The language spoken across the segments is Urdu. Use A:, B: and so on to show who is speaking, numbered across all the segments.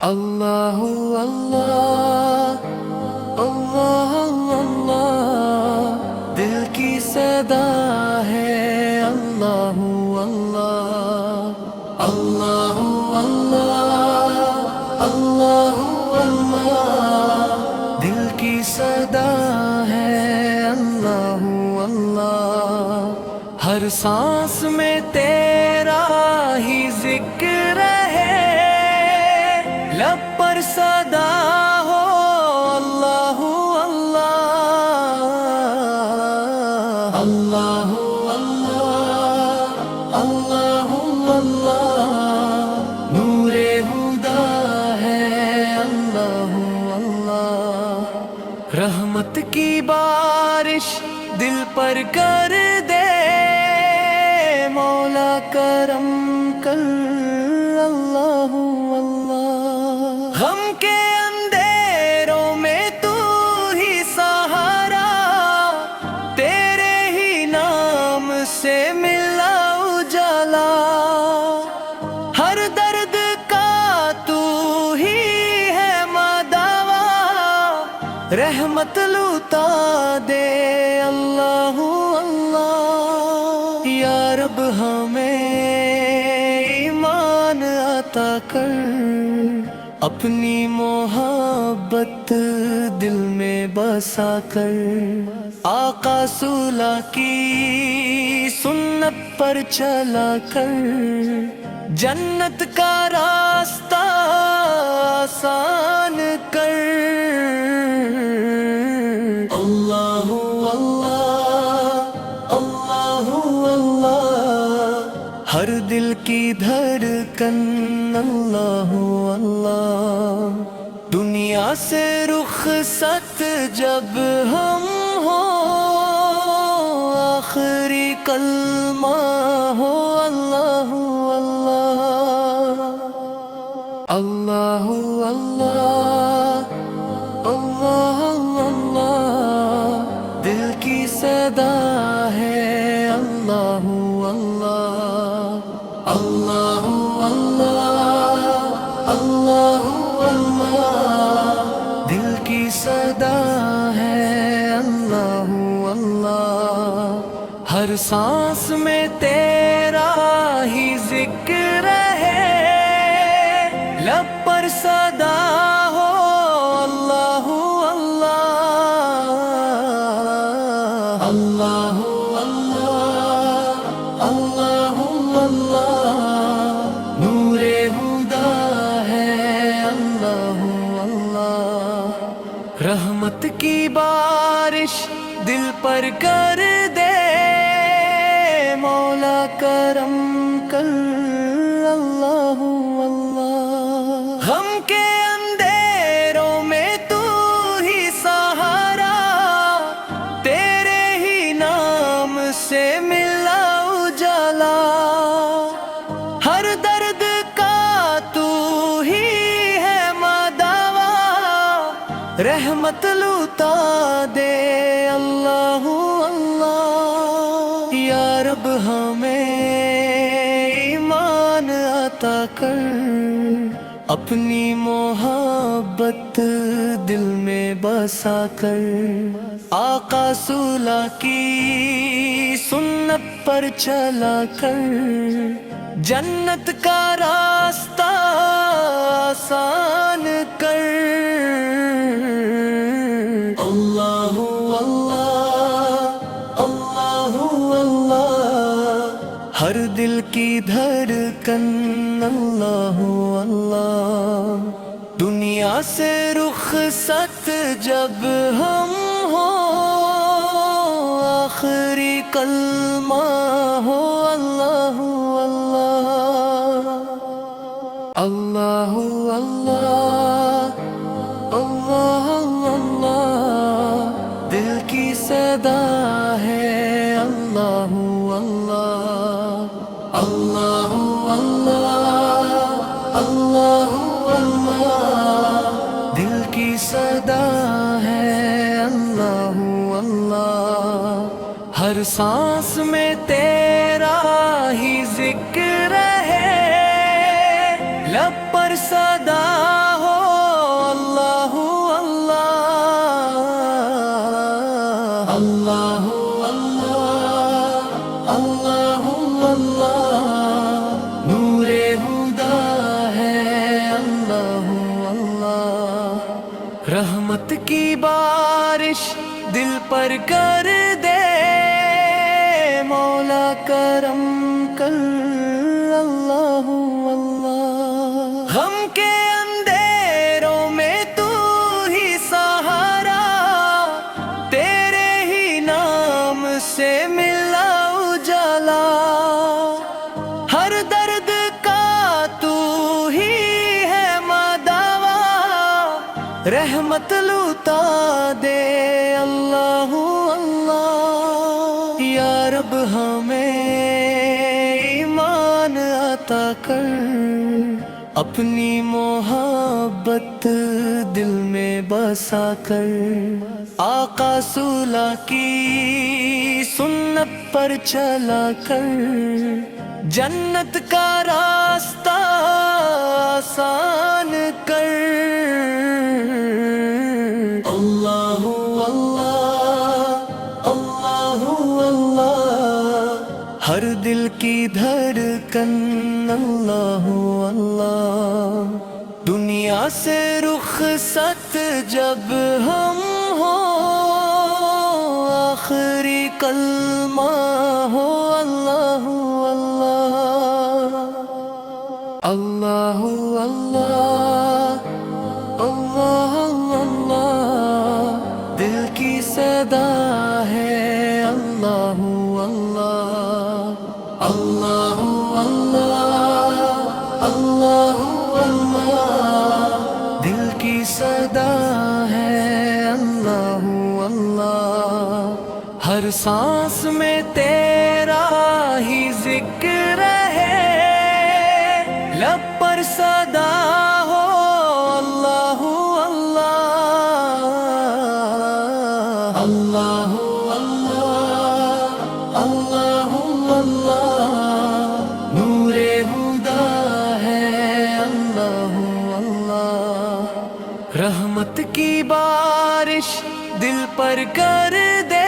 A: اللہ اللہ اللہ اللہ دل کی صدا ہے اللہ اللہ اللہ اللہ اللہ اللہ دل کی صدا ہے اللہ اللہ ہر سانس میں تیرا ہی ذکر ہے لب پر صدا ہو اللہ اللہ اللہ اللہ اللہ اللہ نور ہدا ہے اللہ اللہ رحمت کی بارش دل پر کر دے مولا کرم کر اللہ غم کے اندھیروں میں تو ہی سہارا تیرے ہی نام سے ملا اجالا ہر درد کا تو ہی ہے مداوا رحمت لوٹا دے اللہ اللہ یا رب ہمیں ایمان عطا کر اپنی محبت دل میں بسا کر آقا صلح کی سنت پر چلا کر جنت کا راستہ آسان کر اللہ اللہ اللہ اللہ ہر دل کی دھڑکن اللہ اللہ دنیا سے رخصت جب ہم ہو آخری کلمہ ہو اللہ اللہ اللہ اللہ اللہ اللہ دل کی صدا ہے اللہ اللہ اللہ اللہ اللہ اللہ دل کی صدا ہے اللہ اللہ ہر سانس میں تیرا ہی ذکر ہے لب پر صدا ہو اللہ اللہ اللہ اللہ اللہ اللہ نور ہدا ہے اللہ اللہ رحمت کی بارش دل پر کر دے مولا کرم کر اللہ اللہ غم کے اندھیروں میں تو ہی سہارا تیرے ہی نام سے ملا اجالا ہر درد کا تو ہی ہے مداوا رحمت لوٹا دے اللہ اللہ یا رب ہمیں ایمان عطا کر اپنی محبت دل میں بسا کر آقا صلح کی سنت پر چلا کر جنت کا راستہ آسان کر اللہ اللہ اللہ اللہ ہر دل کی دھڑکن اللہ اللہ دنیا سے رخصت جب ہم ہو آخری کلمہ ہو اللہ اللہ اللہ اللہ اللہ دل کی صدا ہے اللہ اللہ اللہ اللہ اللہ اللہ دل کی صدا ہے اللہ اللہ ہر سانس میں تیرا ہی ذکر ہے لب پر صدا رحمت کی بارش دل پر کر دے مولا کرم کر اللہ اللہ غم کے اندھیروں میں تو ہی سہارا تیرے ہی نام سے ملا اجالا ہر درد کا تو ہی ہے مداوا رحمت لوٹا دے اللہ اللہ یا رب ہمیں ایمان عطا کر اپنی محبت دل میں بسا کر آقا صلہ کی سنت پر چلا کر جنت کا راستہ آسان کر اللہ اللہ اللہ اللہ ہر دل کی دھڑکن اللہ اللہ دنیا سے رخصت جب ہم ہو آخری کلمہ ہو اللہ اللہ اللہ اللہ اللہ دل کی صدا ہے اللہ اللہ اللہ اللہ اللہ اللہ دل کی صدا ہے اللہ اللہ ہر سانس میں تیرا ہی ذکر ہے لب پر صدا ہو اللہ اللہ اللہ اللہ اللہ اللہ نور خدا ہے اللہ اللہ رحمت کی بارش دل پر کر دے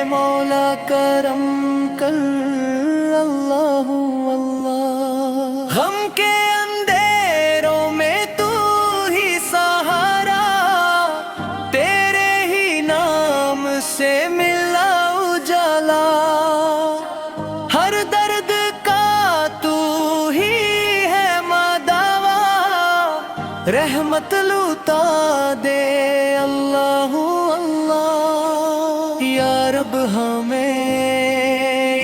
A: مولا کرم کر اللہ اللہ غم کے اندھیروں میں تو ہی سہارا تیرے ہی نام سے ملا اجالا ہر درد کا تو ہی ہے مداوا رحمت لوٹا دے اللہ اللہ یا رب ہمیں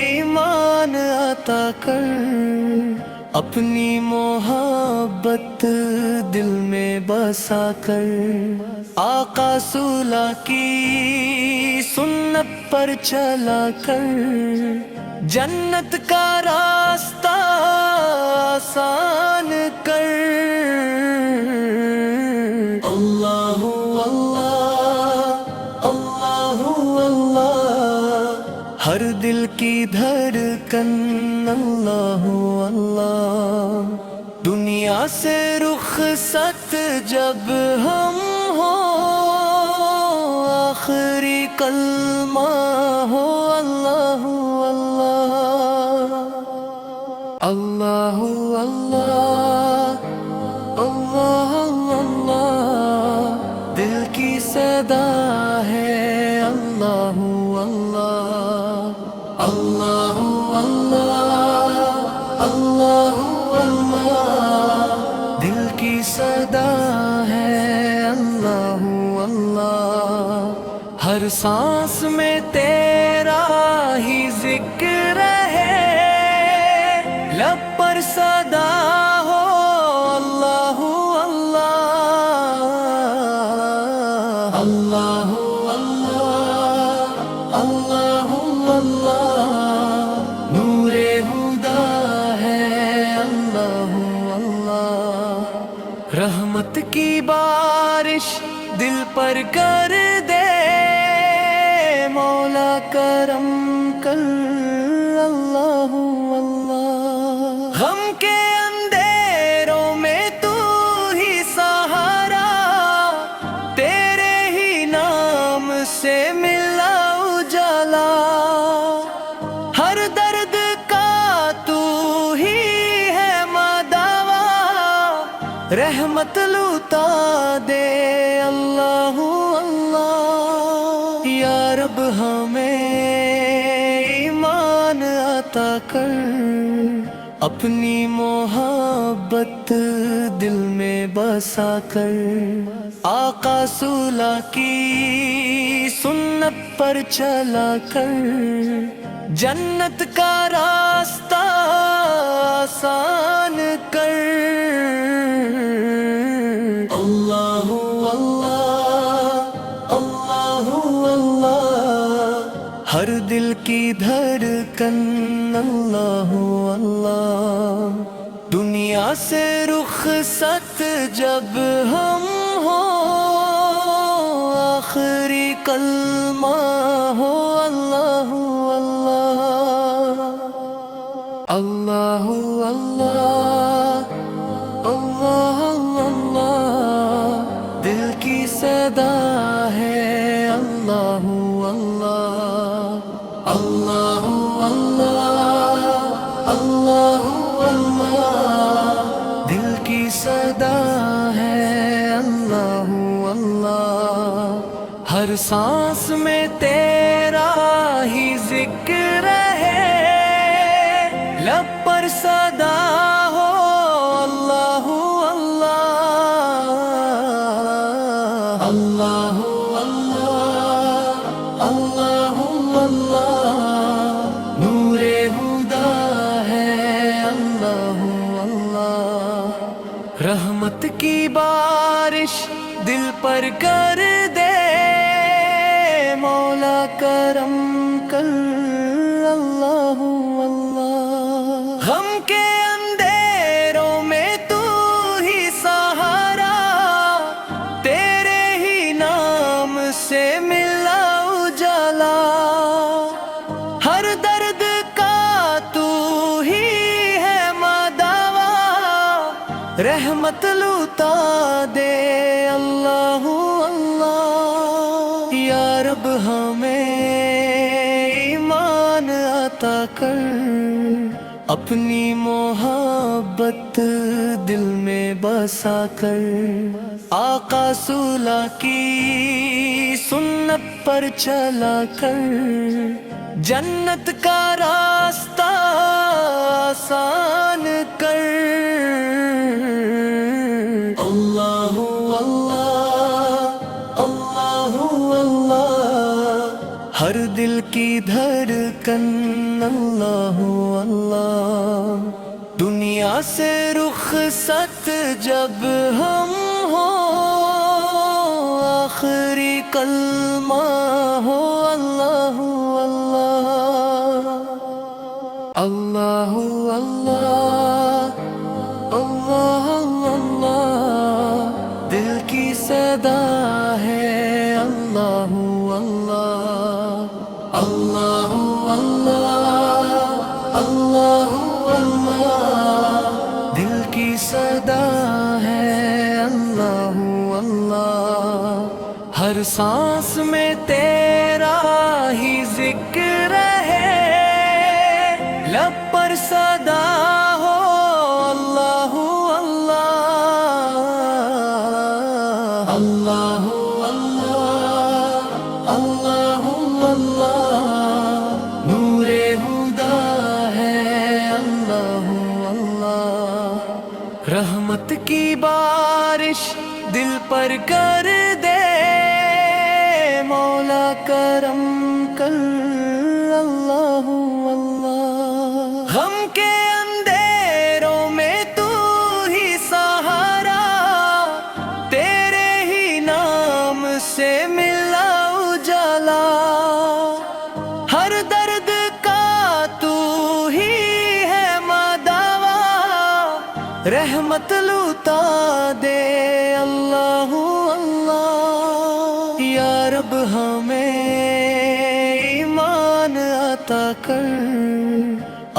A: ایمان عطا کر اپنی محبت دل میں بسا کر آقا صلہ کی سنت پر چلا کر جنت کا راستہ آسان کر اللہ اللہ اللہ اللہ ہر دل کی دھڑکن اللہ اللہ دنیا سے رخصت جب ہم ہو آخری کلمہ ہو اللہ اللہ اللہ اللہ اللہ دل کی صدا ہے اللہ اللہ اللہ اللہ اللہ اللہ دل کی صدا ہے اللہ اللہ ہر سانس میں تیرا ہی ذکر ہے لب پر صدا ہو اللہ اللہ اللہ اللہ اللہ نور خدا ہے اللہ اللہ رحمت کی بارش دل پر کر دے مولا کرم کر اللہ اللہ غم کے اندھیروں میں تو ہی سہارا تیرے ہی نام سے ملا اجالا ہر درد کا تو ہی ہے مداوا رحمت لوٹا دے اللہ اللہ، یا رب ہمیں ایمان عطا کر، اپنی محبت دل میں بسا کر، آقا صلح کی سنت پر چلا کر، جنت کا راستہ آسان کر۔ اللہ اللہ اللہ اللہ، ہر دل کی دھڑکن اللہ اللہ، دنیا سے رخصت جب ہم ہو، آخری کلمہ ہو اللہ اللہ، اللہ اللہ اللہ اللہ، دل کی صدا ہے اللہ اللہ، اللہ اللہ اللہ اللہ، دل کی صدا ہے اللہ اللہ، ہر سانس میں تیرا ہی ذکر ہے، لب پر صدا ہو اللہ اللہ، اللہ اللہ اللہ اللہ، نور ہدا ہے اللہ اللہ، رحمت کی بارش دل پر کر دے مولا کرم کر اللہ اللہ، غم کے اندھیروں میں تو ہی سہارا، تیرے ہی نام سے ملا اجالا، ہر درد کا تو ہی ہے مداوا، رحمت لوٹا دے اللہ اللہ، یا رب ہمیں ایمان عطا کر، اپنی محبت دل میں بسا کر، آقا صلح کی سنت پر چلا کر، جنت کا راستہ آسان کر۔ اللہ اللہ اللہ اللہ، ہر دل کی دھڑکن اللہ اللہ، دنیا سے رخصت جب ہم ہو، آخری کلمہ ہو اللہ اللہ، اللہ اللہ اللہ اللہ، دل کی صدا ہے اللہ اللہ، اللہ اللہ اللہ اللہ، دل کی صدا ہے اللہ اللہ، ہر سانس میں تیرا ہی ذکر ہے، لب پر صدا ہو اللہ اللہ، اللہ اللہ اللہ اللہ، نور ہدا ہے اللہ اللہ، رحمت کی بارش دل پر کر دے مولا کرم کر اللہ اللہ، غم کے اندھیروں میں تو ہی سہارا، تیرے ہی نام سے ملا اجالا، ہر درد کا تو ہی ہے مداوا، رحمت لوٹا دے اللہ اللہ، یا رب ہمیں ایمان عطا کر،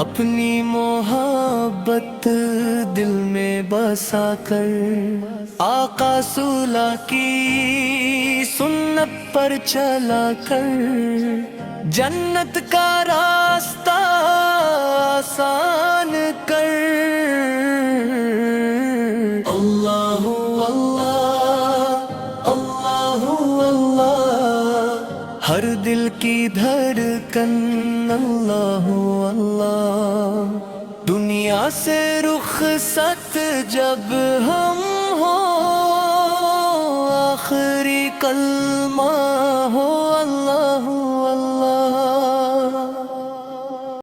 A: اپنی محبت دل میں بسا کر، آقا صلح کی سنت پر چلا کر، جنت کا راستہ آسان کر۔ اللہ ہر دل کی دھڑکن اللہ اللہ، دنیا سے رخصت جب ہم ہو، آخری کلمہ ہو اللہ اللہ،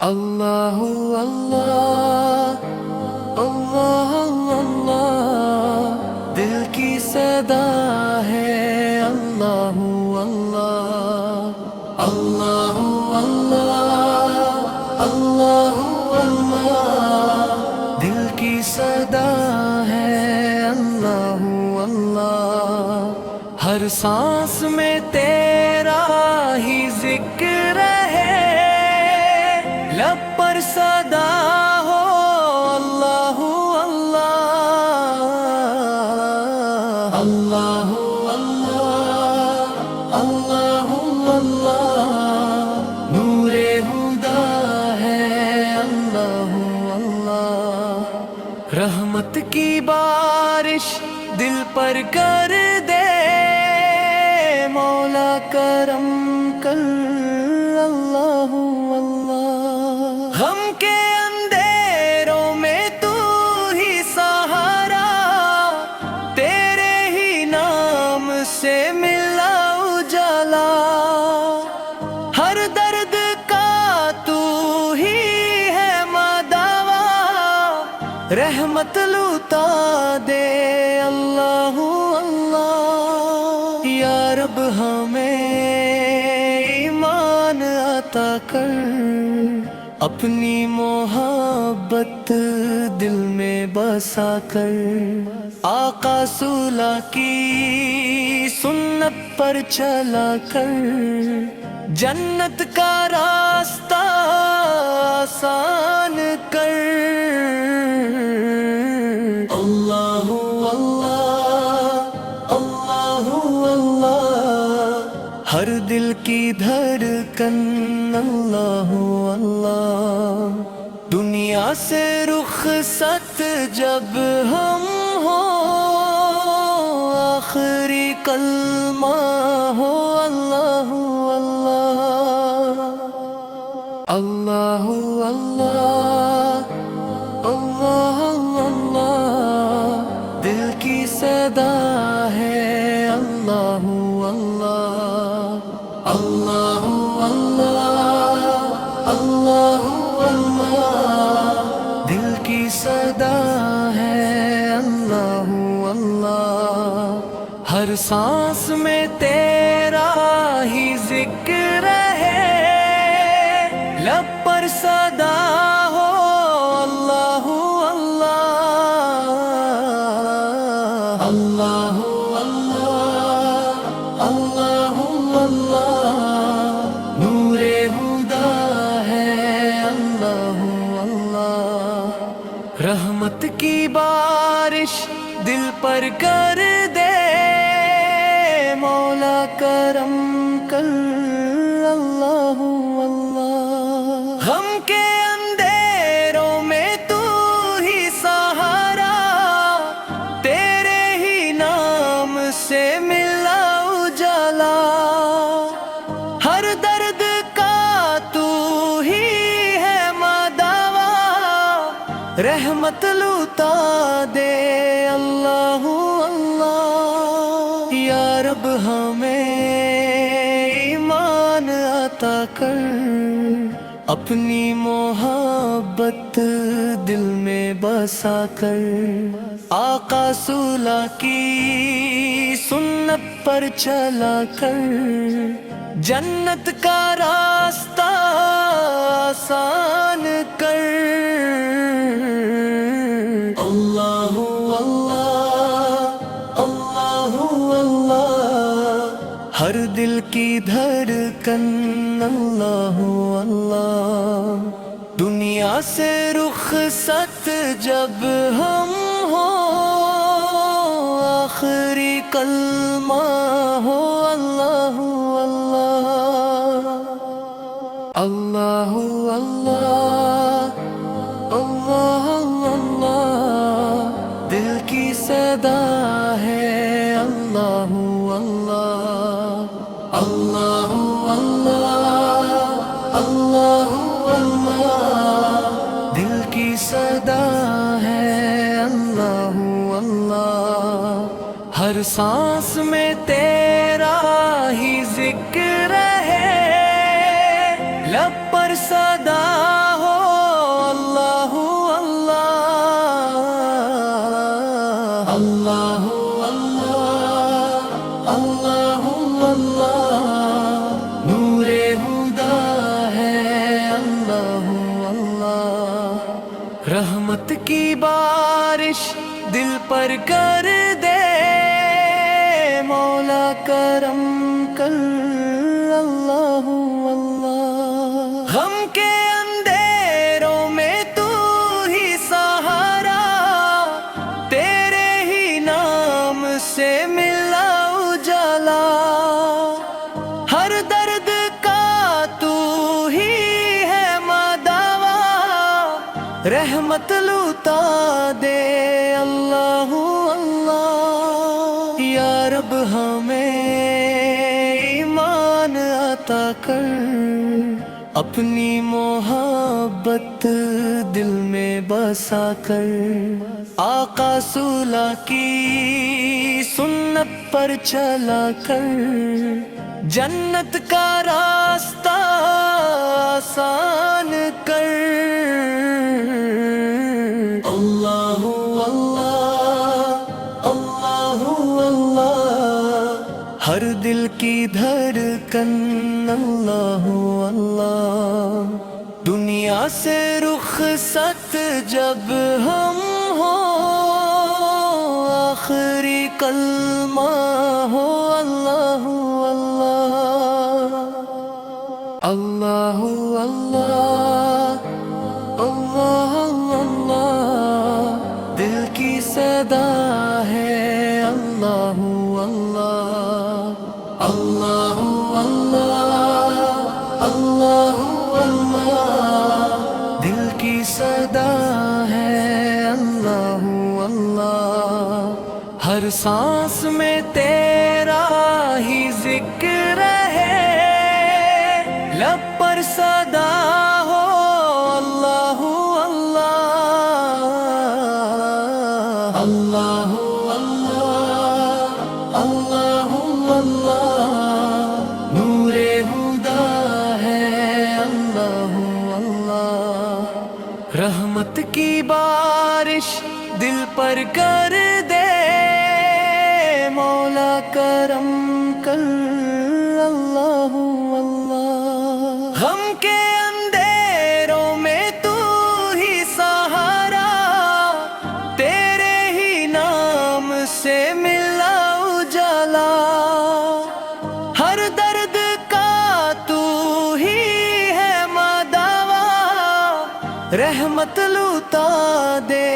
A: اللہ اللہ، اللہ اللہ، دل کی صدا ہے اللہ اللہ، اللہ اللہ، اللہ اللہ، دل کی صدا ہے اللہ اللہ، ہر سانس میں تیرا ہی ذکر ہے، لب پر صدا ہو اللہ اللہ، اللہ اللہ، اللہ اللہ، نور ہدا ہے اللہ اللہ، رحمت کی بارش دل پر کر دے مولا کرم کر اللہ اللہ، غم کے اندھیروں میں تو ہی سہارا، تیرے ہی نام سے ملا اجالا، ہر درد کا تو ہی ہے مداوا، رحمت لوٹا دے اللہ اللہ، یا رب ہمیں ایمان عطا کر، اپنی محبت دل میں بسا کر، آقا صلح کی سنت پر چلا کر، جنت کا راستہ آسان کر، اللہ اللہ، اللہ اللہ، ہر دل کی دھڑکن اللہ اللہ، دنیا سے رخصت جب ہم ہو، آخری کلمہ ہو اللہ اللہ، اللہ اللہ، اللہ اللہ، دل کی صدا ہے اللہ اللہ، اللہ اللہ، اللہ اللہ، دل کی صدا ہے اللہ اللہ، ہر سانس میں تیرا ہی ذکر ہے، لب پر صدا ہو اللہ اللہ، اللہ اللہ، اللہ اللہ، نور ہدا ہے اللہ اللہ، رحمت کی بارش دل پر کر دے مولا کرم کر اللہ اللہ، غم کے اندھیروں میں تو ہی سہارا، تیرے ہی نام سے ملا اجالا، ہر درد کا تو ہی ہے مداوا، رحمت لوٹا دے اللہ اللہ، یا رب ہمیں ایمان عطا کر، اپنی محبت دل میں بسا کر، آقا صلح کی سنت پر چلا کر، جنت کا راستہ آسان کر، اللہ اللہ، اللہ اللہ، ہر دل کی دھڑکن اللہ اللہ، دنیا سے رخصت جب ہم ہو، آخری کلمہ ہو اللہ اللہ، اللہ اللہ، اللہ اللہ، دل کی صدا ہے اللہ اللہ، اللہ اللہ۔ ہر سانس میں تیرا ہی ذکر ہے، لب پر صدا ہو اللہ اللہ اللہ اللہ اللہ اللہ، نور ہدا ہے اللہ اللہ، رحمت کی بارش دل پر کر دے مولا کرم کر اللہ اللہ، غم کے اندھیروں میں تو ہی سہارا، تیرے ہی نام سے ملا اجالا، ہر درد کا تو ہی ہے مداوا، رحمت لوٹا دے اللہ اللہ، یا رب ہمیں ایمان عطا کر، اپنی محبت دل میں بسا کر، آقا صلہ کی سنت پر چلا کر، جنت کا راستہ آسان کر، اللہ اللہ اللہ اللہ، ہر دل کی دھڑکن اللہ اللہ، دنیا سے رخصت جب ہم ہو، آخری کلمہ ہو اللہ اللہ اللہ اللہ اللہ اللہ، دل کی صدا ہے اللہ اللہ اللہ اللہ اللہ اللہ، دل کی صدا ہے اللہ اللہ، ہر سانس میں تیرا ہی ذکر ہے، لب پر صدا ہو اللہ اللہ اللہ اللہ اللہ اللہ، نور ہدا ہے اللہ اللہ، رحمت کی بارش دل پر کر دے مولا کرم کر اللہ اللہ، غم کے اندھیروں میں تو ہی سہارا، تیرے ہی نام سے ملا اجالا، ہر درد کا تو ہی ہے مداوا، رحمت لوٹا دے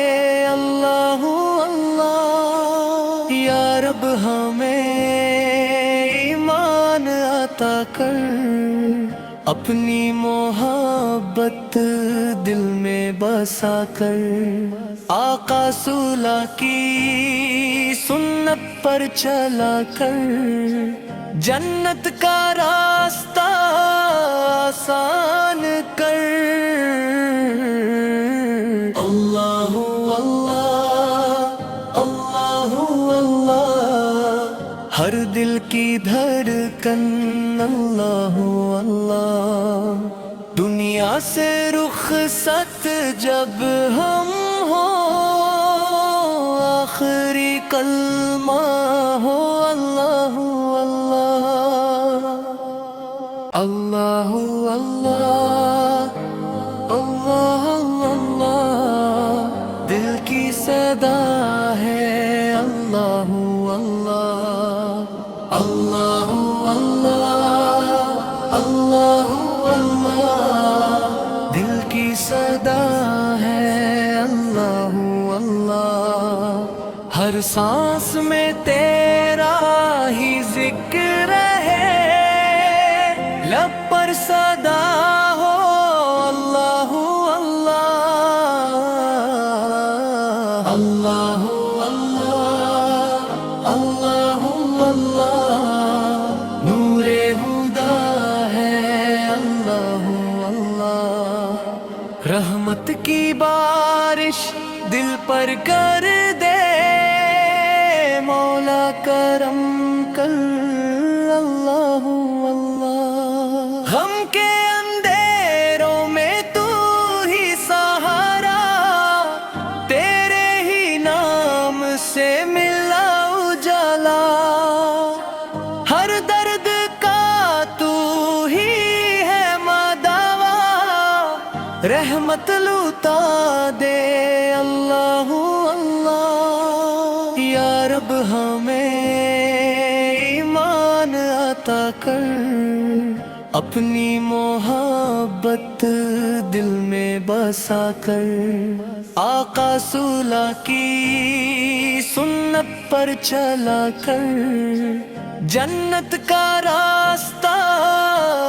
A: اللہ اللہ، یا رب ہمیں ایمان عطا کر، اپنی محبت دل میں بسا کر، آقا صلہ کی سنت پر چلا کر، جنت کا راستہ آسان کر، اللہ اللہ اللہ اللہ، ہر دل کی دھڑکن اللہ اللہ، دنیا سے رخصت جب ہم ہو، آخری کلمہ ہو اللہ اللہ اللہ اللہ اللہ اللہ، دل کی صدا ہے اللہ اللہ اللہ اللہ اللہ اللہ، دل کی صدا ہے اللہ اللہ، ہر سانس میں تیرا ہی ذکر ہے، لب پر صدا ہو اللہ اللہ اللہ اللہ اللہ اللہ، نور ہدا ہے اللہ اللہ، رحمت کی بارش دل پر کر دے مولا مولا کرم کر اللہ اللہ۔ غم کے اندھیروں میں تو ہی سہارا، تیرے ہی نام سے ملا اجالا، ہر درد کا تو ہی ہے مداوا، رحمت لوٹا دے اللہ اللہ۔ یا رب ہمیں ایمان عطا کر، اپنی محبت دل میں بسا کر، آقا صلح کی سنت پر چلا کر، جنت کا راستہ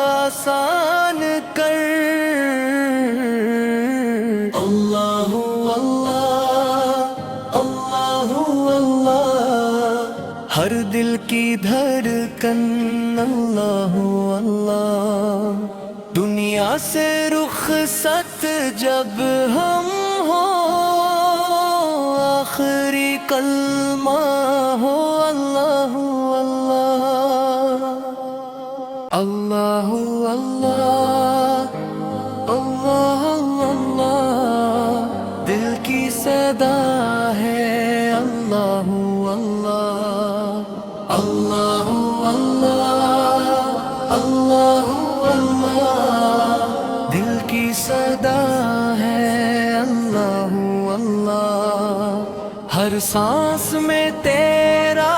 A: آسان کر۔ اللہ اللہ اللہ اللہ، ہر دل کی دھڑکن اللہ اللہ، دنیا سے رخصت جب ہم ہو، آخری کلمہ ہو اللہ اللہ اللہ اللہ اللہ اللہ، دل کی صدا ہے اللہ اللہ اللہ اللہ اللہ اللہ، دل کی صدا ہے اللہ اللہ، ہر سانس میں تیرا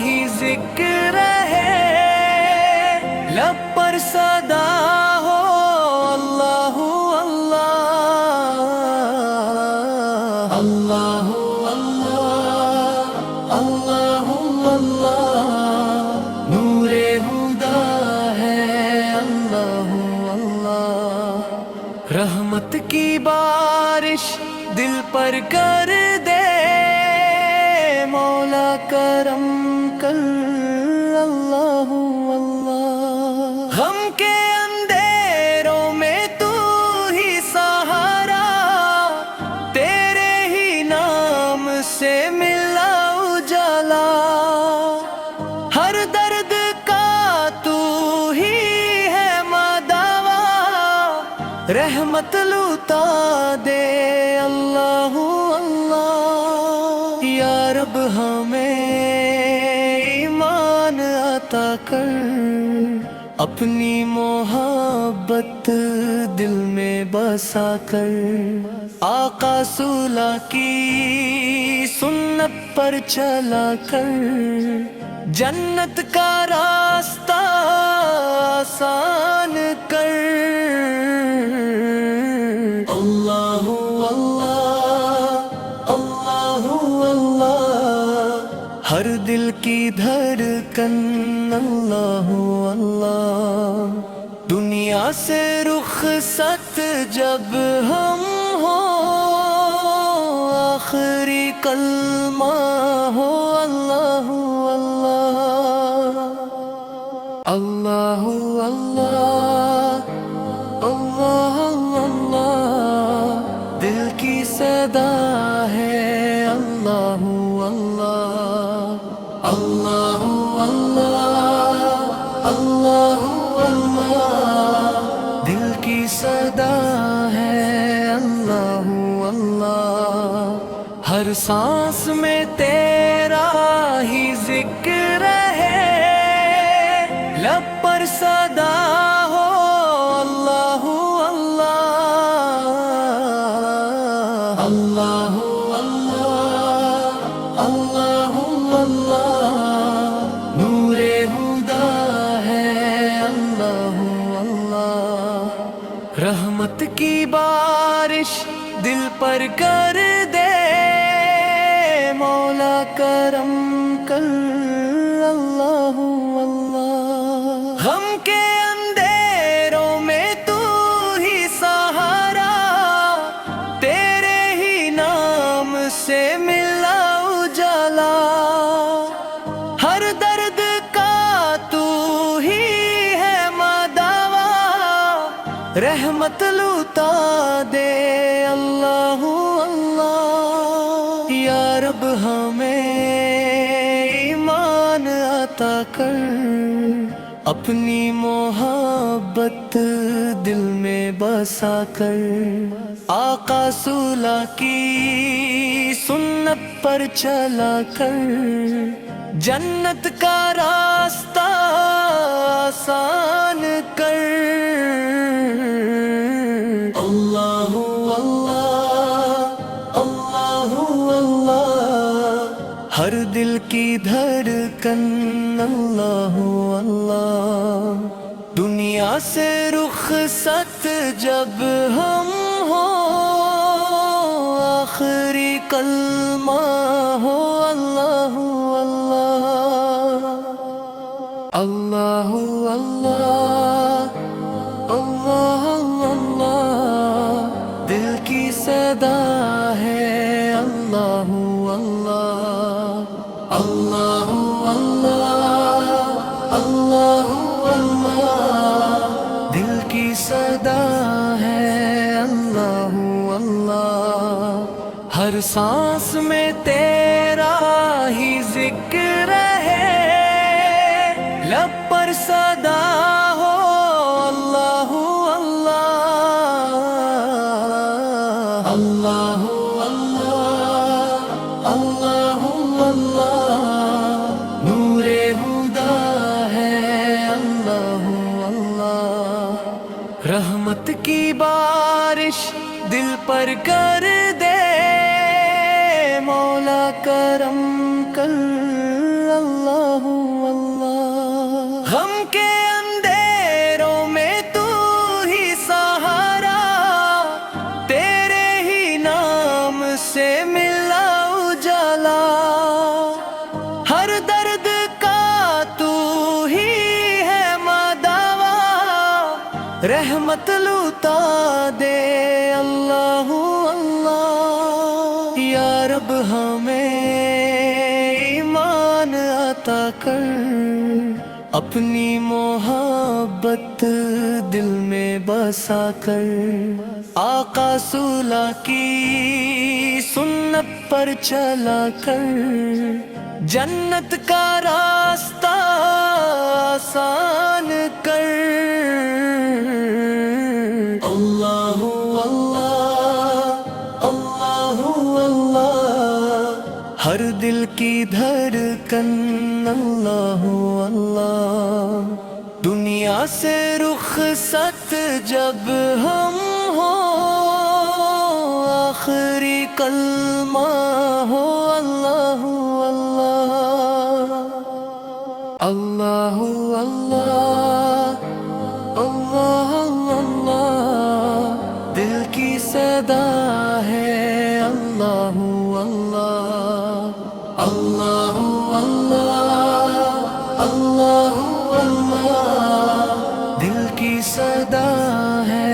A: ہی ذکر ہے، لب پر صدا ہو اللہ اللہ اللہ اللہ اللہ اللہ، نور ہدا ہے اللہ اللہ، رحمت کی بارش دل پر کر دے مولا کرم کر اللہ اللہ۔ غم کے اندھیروں میں تو ہی سہارا، تیرے ہی نام سے ملا اجالا، ہر درد کا تو ہی ہے مداوا، رحمت لوٹا دے اللہ اللہ۔ یا رب ہمیں ایمان عطا کر، اپنی محبت دل میں بسا کر، آقا صلح کی سنت پر چلا کر، جنت کا راستہ آسان کر۔ اللہ اللہ اللہ اللہ، ہر دل کی دھڑکن اللہ اللہ، دنیا سے رخصت جب ہم ہو، آخری کلمہ ہو اللہ اللہ اللہ اللہ اللہ اللہ، دل کی صدا ہے اللہ اللہ اللہ اللہ اللہ اللہ، دل کی صدا ہے اللہ اللہ، ہر سانس میں تیرا ہی ذکر ہے، لب پر صدا ہو اللہ اللہ اللہ اللہ اللہ اللہ، نور ہدا ہے اللہ اللہ، رحمت کی بارش دل پر کر دے مولا کرم کر اللہ اللہ۔ غم کے اندھیروں میں تو ہی سہارا، تیرے ہی نام سے ملا اجالا، ہر درد کا تو ہی ہے مداوا، رحمت لوٹا دے اللہ اللہ۔ یا رب ہمیں ایمان عطا کر، اپنی محبت دل میں بسا کر، آقا صلح کی سنت پر چلا کر، جنت کا راستہ آسان کر۔ اللہ اللہ اللہ اللہ، ہر دل کی دھڑکن اللہ اللہ، دنیا سے رخصت جب ہم ہو، آخری کلمہ ہو اللہ اللہ اللہ اللہ اللہ، دل کی صدا ہے اللہ اللہ اللہ اللہ اللہ، دل کی صدا ہے اللہ اللہ، ہر سانس میں تیرا ہی ذکر ہے، لب پر صدا ہو اللہ اللہ اللہ اللہ اللہ، نور ہدا ہے اللہ اللہ، رحمت کی بارش دل پر کر دے مولا کرم کر اللہ اللہ، غم کے اندھیروں میں تو ہی سہارا، تیرے ہی نام سے ملا اجالا، ہر درد کا تو ہی ہے مداوا، رحمت لوٹا دے اللہ اللہ، یا رب ہمیں ایمان عطا کر، اپنی محبت دل میں بسا کر، آقا صلح کی سنت پر چلا کر، جنت کا راستہ آسان کر۔ اللہ اللہ اللہ اللہ، ہر دل کی دھڑکن اللہ اللہ، دنیا سے رخصت جب ہم ہو، آخری کلمہ ہو اللہ اللہ اللہ اللہ اللہ، دل کی صدا ہے اللہ اللہ اللہ اللہ اللہ، دل کی صدا ہے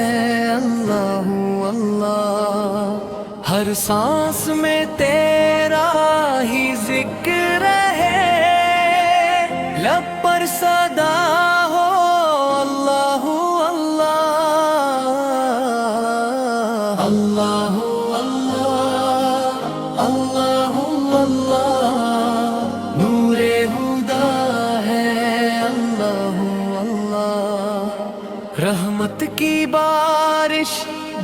A: اللہ اللہ، ہر سانس میں تیرا ہی ذکر ہے، لب پر صدا ہو اللہ اللہ اللہ اللہ اللہ، نور ہدا ہے اللہ اللہ، رحمت کی بارش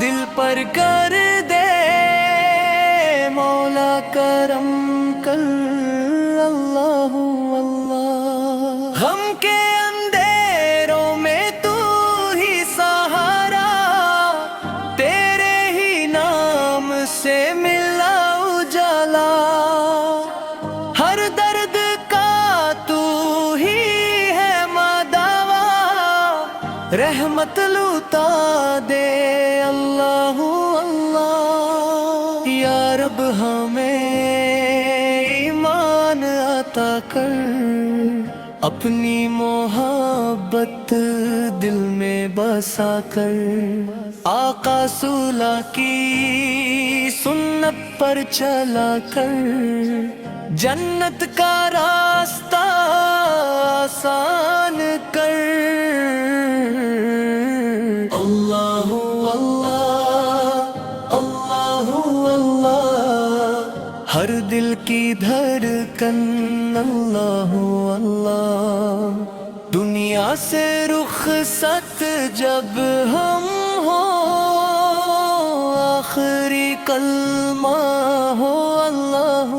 A: دل پر کر دے مولا کرم کر اللہ اللہ، غم کے اندھیروں میں تو ہی سہارا، تیرے ہی نام سے ملا اجالا، ہر درد کا تو ہی ہے مداوا، رحمت لوٹا دے اللہ اللہ، یا رب ہمیں ایمان عطا کر، اپنی محبت دل میں بسا کر، آقا صلح کی سنت پر چلا کر، جنت کا راستہ آسان کر۔ اللہ اللہ اللہ اللہ، ہر دل کی دھڑکن اللہ اللہ، دنیا سے رخصت جب ہم ہو، آخری کلمہ ہو اللہ